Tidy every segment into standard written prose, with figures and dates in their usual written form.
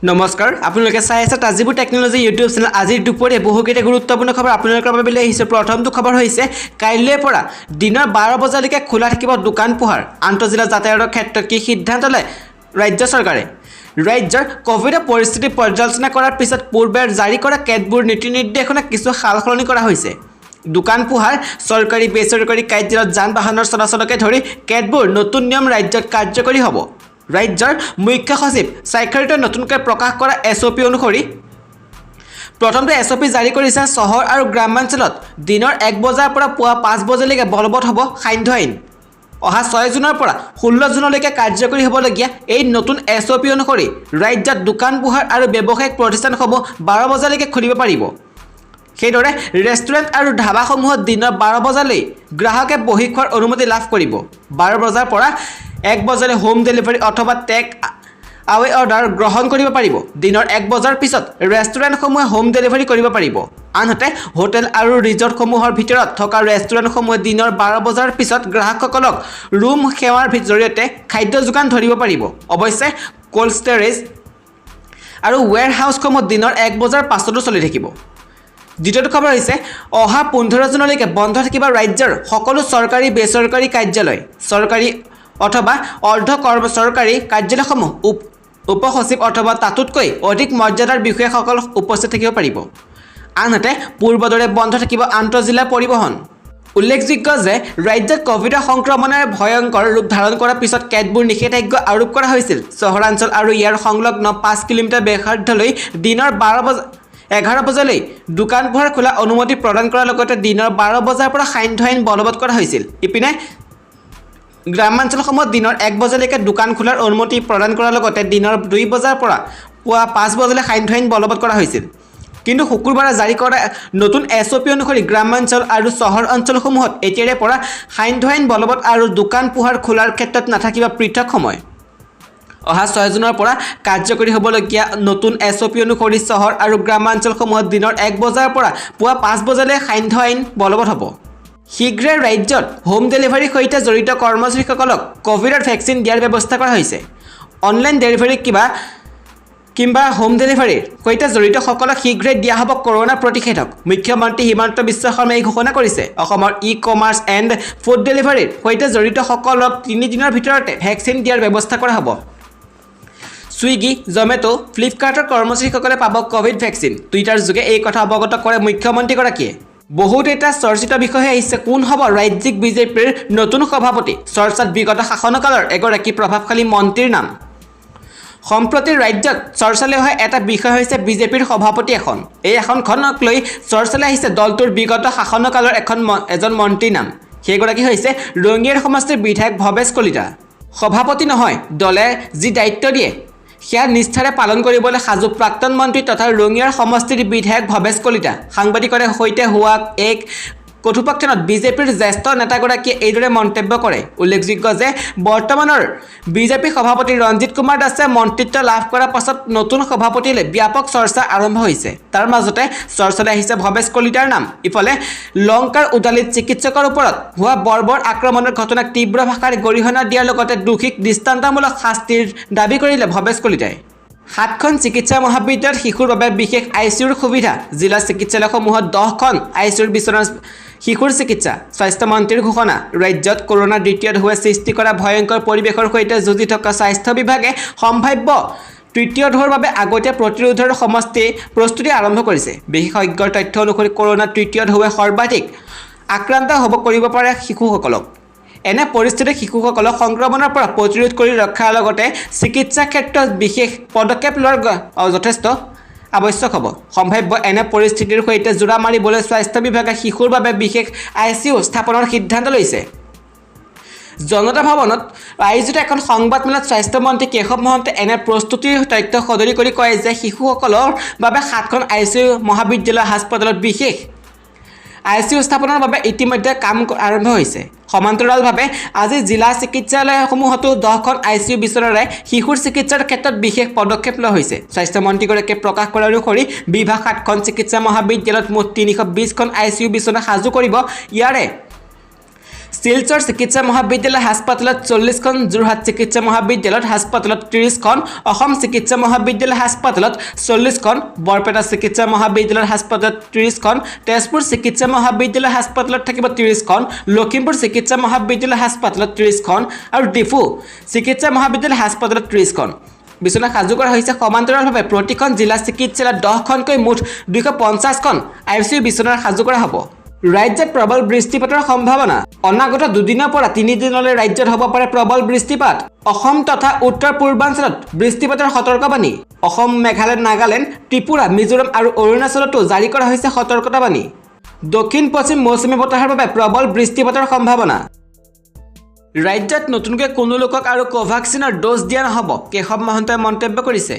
নমস্কাৰ আপোনালোকে চাই আছে তাজিবু টেকনলজি ইউটিউব চেনেল আজিৰ দুপৰীয়া বহুকেইটা গুৰুত্বপূৰ্ণ খবৰ আপোনালোকৰ বাবে লৈ আহিছে প্ৰথমটো খবৰ হৈছে কাইলৈৰ পৰা দিনৰ 12 বজালৈকে খোলা থাকিব দোকান পোহাৰ আন্তঃজিলা যাতায়াতৰ ক্ষেত্ৰত কি সিদ্ধান্ত লয় ৰাজ্য চৰকাৰে ৰাজ্যৰ কোভিডৰ পৰিস্থিতি পৰ্যালোচনা কৰাৰ পিছত পূৰ্বে জাৰি কৰা কেতবোৰ নীতি নিৰ্দেশনা কিছু সালসলনি কৰা হৈছে দোকান পোহাৰ চৰকাৰী বেচৰকাৰী কাৰ্যালয়ত যান বাহনৰ চলাচলকে ধৰি কেতবোৰ নতুন নিয়ম ৰাজ্যত কাৰ্যকৰী হ'ব ৰাজ্যৰ মুখ্য সচিব স্বাক্ষৰিত নতুনকৈ প্ৰকাশ কৰা এছঅপি অনুসৰি প্ৰথমতে এছঅপি জাৰি কৰিছে চহৰ আৰু গ্ৰামাঞ্চলত দিনৰ 1 বজাৰ পৰা পুৱা 5 বজালৈকে বলবৎ হ'ব সান্ধ্য আইন অহা 6 জুনৰ পৰা 16 জুনলৈকে কাৰ্যকৰী হ'বলগীয়া এই নতুন এছঅপি অনুসৰি ৰাজ্যত দোকান পোহাৰ আৰু ব্যৱসায়িক প্ৰতিষ্ঠানসমূহ 12 বজালৈকে খুলিব পাৰিব সেইদৰে ৰেষ্টুৰেণ্ট আৰু ধাবাসমূহত দিনৰ 12 বজালৈ গ্ৰাহকে বহি খোৱাৰ অনুমতি লাভ কৰিব 12 বজাৰ পৰা 1 বজালৈ হোম ডেলিভাৰী অথবা টেক আৱে অৰ্ডাৰ গ্ৰহণ কৰিব পাৰিব দিনৰ 1 বজাৰ পিছত ৰেষ্টুৰেণ্টসমূহে হোম ডেলিভাৰী কৰিব পাৰিব আনহাতে হোটেল আৰু ৰিজৰ্টসমূহৰ ভিতৰত থকা ৰেষ্টুৰেণ্টসমূহে দিনৰ 12 বজাৰ পিছত গ্ৰাহকসকলক ৰুম সেৱাৰ জৰিয়তে খাদ্য যোগান ধৰিব পাৰিব অৱশ্যে কোল্ড ষ্টোৰেজ আৰু ওয়্যাৰহাউছসমূহ দিনৰ 1 বজাৰ পাছতো চলি থাকিব দ্বিতীয়টো খবৰ হৈছে অহা 15 জুনলৈকে বন্ধ থাকিব ৰাজ্যৰ সকলো চৰকাৰী বেচৰকাৰী কাৰ্যালয় চৰকাৰী অথবা অৰ্ধ চৰকাৰী কাৰ্যালয়সমূহ উপসচিব অথবা তাতোতকৈ অধিক মৰ্যাদাৰ বিষয়াসকল উপস্থিত থাকিব পাৰিব আনহাতে পূৰ্বদৰে বন্ধ থাকিব আন্তঃজিলা পৰিবহণ উল্লেখযোগ্য যে ৰাজ্যত কোভিডৰ সংক্ৰমণৰ ভয়ংকৰ ৰূপ ধাৰণ কৰাৰ পিছত কেতবোৰ নিষেধাজ্ঞা আৰোপ কৰা হৈছিল চহৰাঞ্চল আৰু ইয়াৰ সংলগ্ন 5 কিলোমিটাৰ ব্যাসাৰ্ধলৈ দিনৰ 11 বজালৈ দোকান পোহাৰ খোলা অনুমতি প্ৰদান কৰাৰ লগতে দিনৰ 12 বজাৰ পৰা সান্ধ্য আইন বলবৎ কৰা হৈছিল ইপিনে গ্ৰামাঞ্চলসমূহত দিনৰ 1 বজালৈকে দোকান খোলাৰ অনুমতি প্ৰদান কৰাৰ লগতে দিনৰ 2 বজাৰ পৰা পুৱা 5 বজালৈ সান্ধ্য আইন বলবৎ কৰা হৈছিল কিন্তু শুকুৰবাৰে জাৰি কৰা নতুন এছঅপি অনুসৰি গ্ৰামাঞ্চল আৰু চহৰ অঞ্চলসমূহত এতিয়াৰে পৰা সান্ধ্য আইন বলবৎ আৰু দোকান পোহাৰ খোলাৰ ক্ষেত্ৰত নাথাকিব পৃথক সময় অহা 6 জুনৰ পৰা কাৰ্যকৰী হ'বলগীয়া নতুন এছঅপি অনুসৰি চহৰ আৰু গ্ৰামাঞ্চলসমূহত দিনৰ 1 বজাৰ পৰা পুৱা 5 বজালৈ সান্ধ্য আইন বলবৎ হ'ব শীঘ্ৰে ৰাজ্যত হোম ডেলিভাৰীৰ সৈতে জড়িত কৰ্মচাৰীসকলক কোভিডৰ ভেকচিন দিয়াৰ ব্যৱস্থা কৰা হৈছে অনলাইন ডেলিভাৰী কিংবা হোম ডেলিভাৰীৰ সৈতে জড়িতসকলক শীঘ্ৰে দিয়া হ'ব কৰোনা প্ৰতিষেধক মুখ্যমন্ত্ৰী হিমন্ত বিশ্ব শৰ্মাই এই ঘোষণা কৰিছে অসমৰ ই-কমাৰ্চ এণ্ড ফুড ডেলিভাৰীৰ সৈতে জড়িতসকলক 3 দিনৰ ভিতৰতে ভেকচিন দিয়াৰ ব্যৱস্থা কৰা হ'ব সুইগি জমেটো ফ্লিপকাৰ্টৰ কৰ্মচাৰীসকলে পাব কোভিড ভেকচিন টুইটাৰ যোগে এই কথা অৱগত কৰে মুখ্যমন্ত্ৰীগৰাকীয়ে বহুত এটা চৰ্চিত বিষয় আহিছে কোন হ'ব ৰাজ্যিক বিজেপিৰ নতুন সভাপতি চৰ্চাত বিগত শাসনকালৰ এগৰাকী প্ৰভাৱশালী মন্ত্ৰীৰ নাম সম্প্ৰতি ৰাজ্যত চৰ্চালৈ অহা এটা বিষয় হৈছে বিজেপিৰ সভাপতি এখন এই আসনখনক লৈ চৰ্চালৈ আহিছে দলটোৰ বিগত শাসনকালৰ এজন মন্ত্ৰীৰ নাম সেইগৰাকী হৈছে ৰঙিয়াৰ সমষ্টিৰ বিধায়ক ভৱেশ কলিতা সভাপতি নহয় দলে যি দায়িত্ব দিয়ে সেয়া নিষ্ঠাৰে পালন কৰিবলৈ সাজু প্ৰাক্তন মন্ত্ৰী তথা ৰঙিয়াৰ সমষ্টিৰ বিধায়ক ভৱেশ কলিতা সাংবাদিকৰ সৈতে হোৱা এক কথোপকথনত বিজেপিৰ জ্যেষ্ঠ নেতাগৰাকীয়ে এইদৰে মন্তব্য কৰে উল্লেখযোগ্য যে বৰ্তমানৰ বিজেপি সভাপতি ৰঞ্জিত কুমাৰ দাসে মন্ত্ৰিত্ব লাভ কৰাৰ পাছত নতুন সভাপতিলৈ ব্যাপক চৰ্চা আৰম্ভ হৈছে তাৰ মাজতে চৰ্চালৈ আহিছে ভৱেশ কলিতাৰ নাম ইফালে লংকাৰ উদালিত চিকিৎসকৰ ওপৰত হোৱা বৰ্বৰ আক্ৰমণৰ ঘটনাক তীব্ৰ ভাষাৰে গৰিহণা দিয়াৰ লগতে দোষীক দৃষ্টান্তমূলক শাস্তিৰ দাবী কৰিলে ভৱেশ কলিতাই 7খন চিকিৎসা মহাবিদ্যালয়ত শিশুৰ বাবে বিশেষ আইচিইউৰ সুবিধা জিলা চিকিৎসালয়সমূহত 10খন আইচিইউৰ বিচনা শিশুৰ চিকিৎসা স্বাস্থ্যমন্ত্ৰীৰ ঘোষণা ৰাজ্যত কৰোনাৰ দ্বিতীয় ঢৌৱে সৃষ্টি কৰা ভয়ংকৰ পৰিৱেশৰ সৈতে যুঁজি থকা স্বাস্থ্য বিভাগে সম্ভাৱ্য তৃতীয় ঢৌৰ বাবে আগতীয়া প্ৰতিৰোধৰ প্ৰস্তুতি আৰম্ভ কৰিছে বিশেষজ্ঞৰ তথ্য অনুসৰি কৰোনাৰ তৃতীয় ঢৌৱে সৰ্বাধিক আক্ৰান্ত কৰিব পাৰে শিশুসকলক এনে পৰিস্থিতিত শিশুসকলক সংক্ৰমণৰ পৰা প্ৰতিৰোধ কৰি ৰখাৰ লগতে চিকিৎসা ক্ষেত্ৰত বিশেষ পদক্ষেপ লোৱাৰ যথেষ্ট আৱশ্যক হ'ব সম্ভাৱ্য এনে পৰিস্থিতিৰ সৈতে জোৰা মাৰিবলৈ স্বাস্থ্য বিভাগে শিশুৰ বাবে বিশেষ আইচিইউ স্থাপনৰ সিদ্ধান্ত লৈছে জনতা ভৱনত আয়োজিত এখন সংবাদমেলত স্বাস্থ্যমন্ত্ৰী কেশৱ মহন্তে এনে প্ৰস্তুতিৰ তথ্য সদৰি কৰি কয় যে শিশুসকলৰ বাবে 7খন আইচিইউ মহাবিদ্যালয় হাস্পতালত বিশেষ আইচিইউ স্থাপনৰ বাবে ইতিমধ্যে কাম আৰম্ভ হৈছে সমান্তৰালভাৱে আজি জিলা চিকিৎসালয়সমূহতো 10খন আইচিইউ বিচনাৰে শিশুৰ চিকিৎসাৰ ক্ষেত্ৰত বিশেষ পদক্ষেপ লোৱা হৈছে স্বাস্থ্যমন্ত্ৰীগৰাকীয়ে প্ৰকাশ কৰা অনুসৰি বিভাগ 7খন চিকিৎসা মহাবিদ্যালয়ত মুঠ 320খন আইচিইউ বিচনা সাজু কৰিব ইয়াৰে শিলচৰ চিকিৎসা মহাবিদ্যালয় হাস্পাতালত 40খন, যোৰহাট চিকিৎসা মহাবিদ্যালয়ত হাস্পাতালত 30খন, অসম চিকিৎসা মহাবিদ্যালয় হাস্পাতালত 40খন, বৰপেটা চিকিৎসা মহাবিদ্যালয় হাস্পাতালত 30খন, তেজপুৰ চিকিৎসা মহাবিদ্যালয় হাস্পাতালত থাকিব 30খন, লখিমপুৰ চিকিৎসা মহাবিদ্যালয় হাস্পাতালত 30খন আৰু ডিফু চিকিৎসা মহাবিদ্যালয় হাস্পাতালত 30খন বিচনা সাজু কৰা হৈছে। সমান্তৰালভাৱে প্ৰতিখন জিলা চিকিৎসালয়ত 10খনকৈ মুঠ 250খন ICU বিচনাৰ সাজু কৰা হ'ব। ৰাজ্যত প্ৰবল বৃষ্টিপাতৰ সম্ভাৱনা। অনাগত 2 দিনৰ পৰা 3 দিনলৈ ৰাজ্যত হ'ব পাৰে প্ৰবল বৃষ্টিপাত। অসম তথা উত্তৰ পূৰ্বাঞ্চলত বৃষ্টিপাতৰ সতৰ্কবাণী। অসম, মেঘালয়, নাগালেণ্ড, ত্ৰিপুৰা, মিজোৰাম আৰু অৰুণাচলতো জাৰি কৰা হৈছে সতৰ্কতাবাণী। দক্ষিণ পশ্চিম মৌচুমী বতাহৰ বাবে প্ৰবল বৃষ্টিপাতৰ সম্ভাৱনা। ৰাজ্যত নতুনকৈ কোনো লোকক আৰু কোভাক্সিনৰ ড'জ দিয়া নহ'ব, কেশৱ মহন্তই মন্তব্য কৰিছে।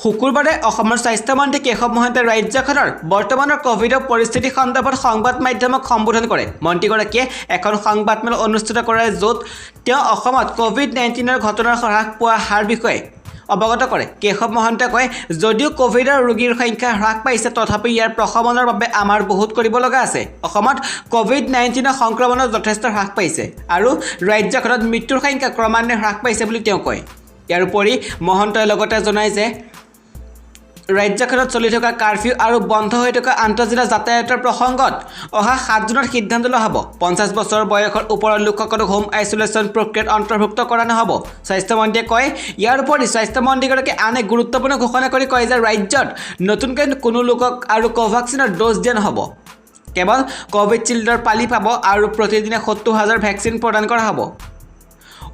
শুকুৰবাৰে অসমৰ স্বাস্থ্যমন্ত্ৰী কেশৱ মহন্তই ৰাজ্যখনৰ বৰ্তমানৰ ক'ভিডৰ পৰিস্থিতি সন্দৰ্ভত সংবাদ মাধ্যমক সম্বোধন কৰে। মন্ত্ৰীগৰাকীয়ে এখন সংবাদমেল অনুষ্ঠিত কৰে, য'ত তেওঁ অসমত COVID-19ৰ ঘটনাৰ হ্ৰাস পোৱা হাৰ বিষয়ে অৱগত কৰে। কেশৱ মহন্তই কয়, যদিও ক'ভিডৰ ৰোগীৰ সংখ্যা হ্ৰাস পাইছে, তথাপি ইয়াৰ প্ৰশমনৰ বাবে আমাৰ বহুত কৰিব লগা আছে। অসমত COVID-19 সংক্ৰমণৰ যথেষ্ট হ্ৰাস পাইছে আৰু ৰাজ্যখনত মৃত্যুৰ সংখ্যা ক্ৰমান্বয়ে হ্ৰাস পাইছে বুলি তেওঁ কয়। ইয়াৰ উপৰি মহন্তই লগতে জনায় যে ৰাজ্যখনত চলি থকা কাৰফিউ আৰু বন্ধ হৈ থকা আন্তঃজিলা যাতায়াতৰ প্ৰসংগত অহা 7 জুনত সিদ্ধান্ত লোৱা হ'ব। 50 বছৰ বয়সৰ ওপৰৰ লোকসকলক হোম আইচোলেশ্যন প্ৰক্ৰিয়াত অন্তৰ্ভুক্ত কৰা নহ'ব, স্বাস্থ্যমন্ত্ৰীয়ে কয়। ইয়াৰ উপৰি স্বাস্থ্যমন্ত্ৰীগৰাকীয়ে আন এক গুৰুত্বপূৰ্ণ ঘোষণা কৰি কয় যে ৰাজ্যত নতুনকৈ কোনো লোকক আৰু কোভাক্সিনৰ ড'জ দিয়া নহ'ব। কেৱল কোভিচিল্ডৰ পালি পাব আৰু প্ৰতিদিনে 70,000 ভেকচিন প্ৰদান কৰা হ'ব।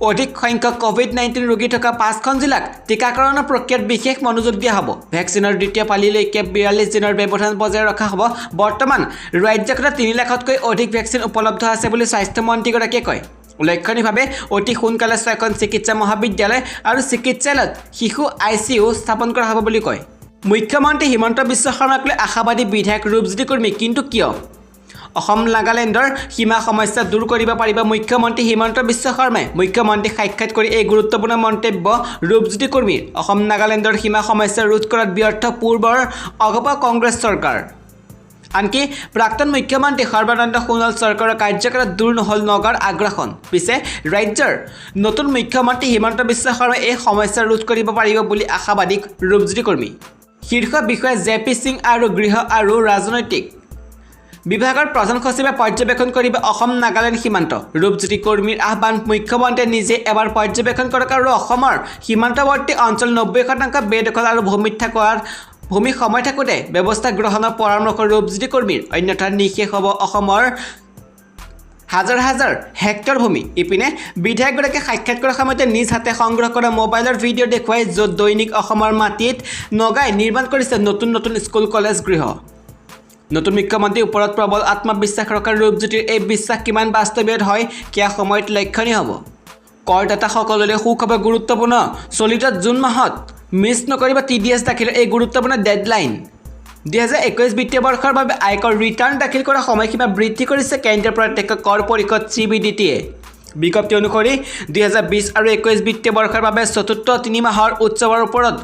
অধিক সংখ্যক COVID-19 ৰোগী থকা 5খন জিলাক টীকাকৰণৰ প্ৰক্ৰিয়াত বিশেষ মনোযোগ দিয়া হ'ব। ভেকচিনৰ দ্বিতীয় পালিলৈকে 42 দিনৰ ব্যৱধান বজাই ৰখা হ'ব। বৰ্তমান ৰাজ্যখনত 3 লাখতকৈ অধিক ভেকচিন উপলব্ধ আছে বুলি স্বাস্থ্যমন্ত্ৰীগৰাকীয়ে কয়। উল্লেখনীয়ভাৱে অতি সোনকালে 6খন চিকিৎসা মহাবিদ্যালয় আৰু চিকিৎসালয়ত শিশু ICU স্থাপন কৰা হ'ব বুলি কয়। মুখ্যমন্ত্ৰী হিমন্ত বিশ্ব শৰ্মাক লৈ আশাবাদী বিধায়ক ৰূপজ্যোতি কুৰ্মী। কিন্তু কিয়? অসম নাগালেণ্ডৰ সীমা সমস্যা দূৰ কৰিব পাৰিব মুখ্যমন্ত্ৰী হিমন্ত বিশ্ব শৰ্মাই। মুখ্যমন্ত্ৰীক সাক্ষাৎ কৰি এই গুৰুত্বপূৰ্ণ মন্তব্য ৰূপজ্যোতি কুৰ্মীৰ। অসম নাগালেণ্ডৰ সীমা সমস্যা ৰোধ কৰাত ব্যৰ্থ পূৰ্বৰ অগপ কংগ্ৰেছ চৰকাৰ। আনকি প্ৰাক্তন মুখ্যমন্ত্ৰী সৰ্বানন্দ সোণোৱাল চৰকাৰৰ কাৰ্যকালত দূৰ নহ'ল নগাঁৱৰ আগ্ৰাসন। পিছে ৰাজ্যৰ নতুন মুখ্যমন্ত্ৰী হিমন্ত বিশ্ব শৰ্মাই এই সমস্যা ৰোধ কৰিব পাৰিব বুলি আশাবাদী ৰূপজ্যোতি কুৰ্মী। শীৰ্ষ বিষয়া JP সিং আৰু গৃহ আৰু ৰাজনৈতিক বিভাগৰ প্ৰধান সচিবে পৰ্যবেক্ষণ কৰিব অসম নাগালেণ্ড সীমান্ত। ৰূপজ্যোতি কুৰ্মীৰ আহ্বান, মুখ্যমন্ত্ৰীয়ে নিজে এবাৰ পৰ্যবেক্ষণ কৰক আৰু অসমৰ সীমান্তৱৰ্তী অঞ্চল 90% বেদখল আৰু ভূমি সময় থাকোঁতে ব্যৱস্থা গ্ৰহণৰ পৰামৰ্শ ৰূপজ্যোতি কুৰ্মীৰ। অন্যথা নিশেষ হ'ব অসমৰ হাজাৰ হাজাৰ হেক্টৰ ভূমি। ইপিনে বিধায়কগৰাকীয়ে সাক্ষাৎ কৰাৰ সময়তে নিজ হাতে সংগ্ৰহ কৰা মোবাইলৰ ভিডিঅ' দেখুৱাই, য'ত দৈনিক অসমৰ মাটিত নগাই নিৰ্মাণ কৰিছে নতুন নতুন স্কুল, কলেজ, গৃহ। নতুন মুখ্যমন্ত্ৰীৰ ওপৰত প্ৰবল আত্মবিশ্বাস ৰখা ৰূপজ্যোতিৰ এই বিশ্বাস কিমান বাস্তৱিকত হয়, সেয়া সময়ত লক্ষণীয় হ'ব। কৰদাতাসকললৈ সুখবৰ গুৰুত্বপূৰ্ণ। চলিত জুন মাহত মিছ নকৰিব TDS দাখিলৰ এই গুৰুত্বপূৰ্ণ ডেডলাইন। 2021 বিত্তীয় বৰ্ষৰ বাবে আয়কৰ ৰিটাৰ্ণ দাখিল কৰাৰ সময়সীমা বৃদ্ধি কৰিছে কেন্দ্ৰীয় প্ৰত্যক্ষ কৰ পৰিষদ CBDT-য়ে। বিজ্ঞপ্তি অনুসৰি 2020 আৰু 21 বিত্তীয় বৰ্ষৰ বাবে চতুৰ্থ 3 মাহৰ উৎসৱৰ ওপৰত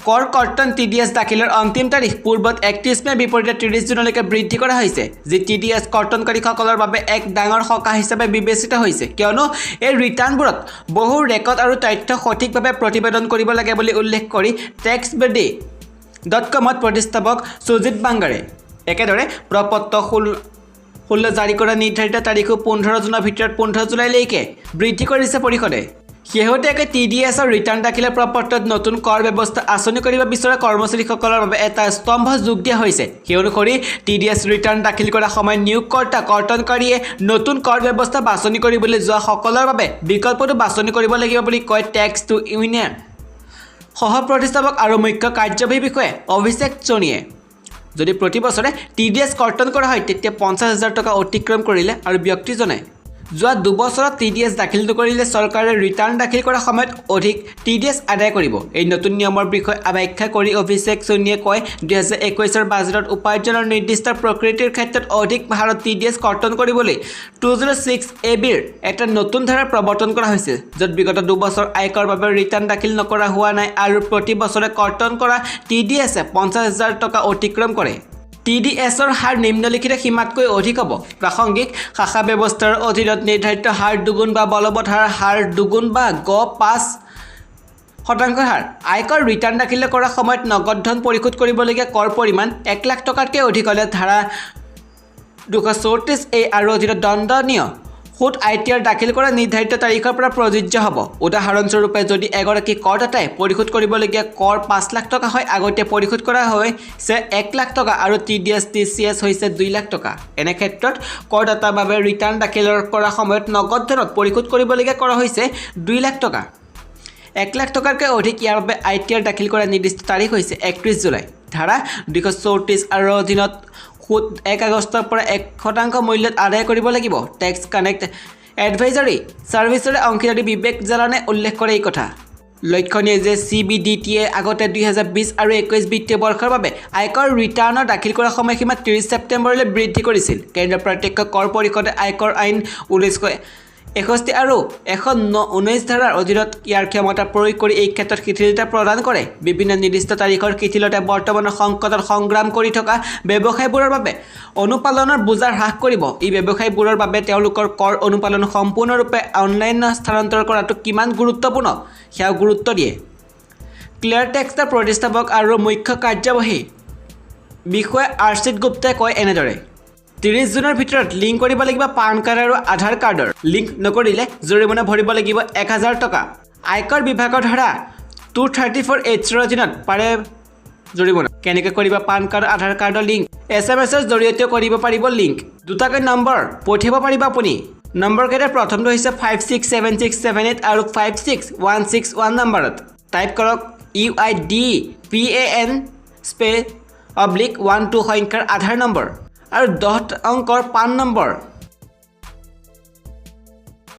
কৰ কৰ্তন TDS দাখিলৰ অন্তিম তাৰিখ পূৰ্বত 31 মেৰ বিপৰীতে 30 জুনলৈকে বৃদ্ধি কৰা হৈছে, যি TDS কৰ্তনকাৰীসকলৰ বাবে এক ডাঙৰ সকাহ হিচাপে বিবেচিত হৈছে, কিয়নো এই ৰিটাৰ্ণবোৰত বহু ৰেকৰ্ড আৰু তথ্য সঠিকভাৱে প্ৰতিবেদন কৰিব লাগে বুলি উল্লেখ কৰি taxbuddy.com প্ৰতিষ্ঠাপক সুজিত বাংগাৰে। একেদৰে প্ৰপত্ৰ 16 জাৰি কৰা নিৰ্ধাৰিত তাৰিখো 15 জুনৰ ভিতৰত 15 জুলাইলৈকে বৃদ্ধি কৰিছে পৰিষদে। শেহতীয়াকৈ TDSৰ ৰিটাৰ্ণ দাখিলৰ প্ৰপত্ৰত নতুন কৰ ব্যৱস্থা আঁচনি কৰিব বিচৰা কৰ্মচাৰীসকলৰ বাবে এটা স্তম্ভ যোগ দিয়া হৈছে। সেই অনুসৰি TDS ৰিটাৰ্ণ দাখিল কৰাৰ সময়ত নিয়োগকৰ্তা কৰ্তনকাৰীয়ে নতুন কৰ ব্যৱস্থা বাছনি কৰিবলৈ যোৱা সকলৰ বাবে বিকল্পটো বাছনি কৰিব লাগিব বুলি কয় টেক্স টু ইউনিয়ন সহ প্ৰতিষ্ঠাপক আৰু মুখ্য কাৰ্যবাহী বিষয়া অভিষেক সোণীয়ে। যদি প্ৰতি বছৰে TDS কৰ্তন কৰা হয়, তেতিয়া 50,000 টকা অতিক্ৰম কৰিলে আৰু ব্যক্তিজনে যোৱা 2 বছৰত TDS দাখিল নকৰিলে চৰকাৰে ৰিটাৰ্ণ দাখিল কৰাৰ সময়ত অধিক TDS আদায় কৰিব। এই নতুন নিয়মৰ বিষয়ে ব্যাখ্যা কৰি অভিষেক সোণীয়ে কয়, 2021 বাজেটত উপাৰ্জনৰ নিৰ্দিষ্ট প্ৰকৃতিৰ ক্ষেত্ৰত অধিক হাৰত TDS কৰ্তন কৰিবলৈ 206AB এটা নতুন ধাৰা প্ৰৱৰ্তন কৰা হৈছে, য'ত বিগত 2 বছৰ আয়কৰ বাবে ৰিটাৰ্ণ দাখিল নকৰা হোৱা নাই আৰু প্ৰতি বছৰে কৰ্তন কৰা TDS-এ 50,000 টকা অতিক্ৰম কৰে। TDSৰ হাৰ নিম্নলিখিত সীমাতকৈ অধিক হ'ব প্ৰাসংগিক শাখা ব্যৱস্থাৰ অধীনত নিৰ্ধাৰিত হাৰ দুগুণ বা বলবৎ হাৰ দুগুণ বা গ 5% হাৰ আয়কৰ ৰিটাৰ্ণ দাখিল কৰাৰ সময়ত নগদ ধন পৰিশোধ কৰিবলগীয়া কৰ পৰিমাণ 1 লাখ টকাতকৈ অধিক হ'লে ধাৰা 234A আৰু অধীনত দণ্ডনীয় সুদ ITR দাখিল কৰা নিৰ্ধাৰিত তাৰিখৰ পৰা প্ৰযোজ্য হ'ব উদাহৰণস্বৰূপে যদি এগৰাকী কৰদাতাই পৰিশোধ কৰিবলগীয়া কৰ 5 লাখ টকা হয় আগতে পৰিশোধ কৰা হৈছে 1 লাখ টকা আৰু TDS TCS হৈছে 2 লাখ টকা এনে ক্ষেত্ৰত কৰদাতাৰ বাবে ৰিটাৰ্ণ দাখিল কৰাৰ সময়ত নগদ ধনত পৰিশোধ কৰিবলগীয়া কৰা হৈছে 2 লাখ টকা 1 লাখ টকাতকৈ অধিক ইয়াৰ বাবে ITR দাখিল কৰা নিৰ্দিষ্ট তাৰিখ হৈছে 31 জুলাই ধাৰা 234 আৰু অধীনত সুদ 1 আগষ্টৰ পৰা 1% মূল্যত আদায় কৰিব লাগিব টেক্স কানেক্ট এডভাইজাৰী সাৰ্ভিচৰে অংশীদাৰী বিবেক জালানে উল্লেখ কৰে এই কথা লক্ষণীয় যে CBDTয়ে আগতে 2020 আৰু 21 বিত্তীয় বৰ্ষৰ বাবে আয়কৰ ৰিটাৰ্ণৰ দাখিল কৰাৰ সময়সীমা 30 ছেপ্টেম্বৰলৈ বৃদ্ধি কৰিছিল কেন্দ্ৰীয় প্ৰত্যক্ষ কৰ পৰিষদে আয়কৰ আইন 1961 আৰু 119 ধাৰাৰ অধীনত ইয়াৰ ক্ষমতা প্ৰয়োগ কৰি এই ক্ষেত্ৰত শিথিলতা প্ৰদান কৰে বিভিন্ন নিৰ্দিষ্ট তাৰিখৰ শিথিলতা বৰ্তমানৰ সংকটত সংগ্ৰাম কৰি থকা ব্যৱসায়বোৰৰ বাবে অনুপালনৰ বোজা হ্ৰাস কৰিব এই ব্যৱসায়বোৰৰ বাবে তেওঁলোকৰ কৰ অনুপালন সম্পূৰ্ণৰূপে অনলাইন স্থানান্তৰ কৰাটো কিমান গুৰুত্বপূৰ্ণ সেয়া গুৰুত্ব দিয়ে ক্লিয়াৰ টেক্সৰ প্ৰতিষ্ঠাপক আৰু মুখ্য কাৰ্যবাহী বিষয়া আৰ্চিত গুপ্তাই কয় এনেদৰে 30 জুনৰ ভিতৰত লিংক কৰিব লাগিব পান কাৰ্ড আৰু আধাৰ কাৰ্ডৰ লিংক নকৰিলে জৰিমনা ভৰিব লাগিব 1000 টকা আয়কৰ বিভাগৰ ধাৰা 234H ৰ অধীনত পাৰে জৰিমনা কেনেকৈ কৰিব পান কাৰ্ড আধাৰ কাৰ্ডৰ লিংক SMS ৰ জৰিয়তে কৰিব পাৰিব লিংক দুটাকৈ নম্বৰ পঠিয়াব পাৰিব আপুনি নম্বৰ কেইটা প্ৰথমটো হৈছে 567678 আৰু 56161 নম্বৰত টাইপ কৰক UIDPAN /12 সংখ্যাৰ আধাৰ নম্বৰ আৰু 10 অংকৰ পান নম্বৰ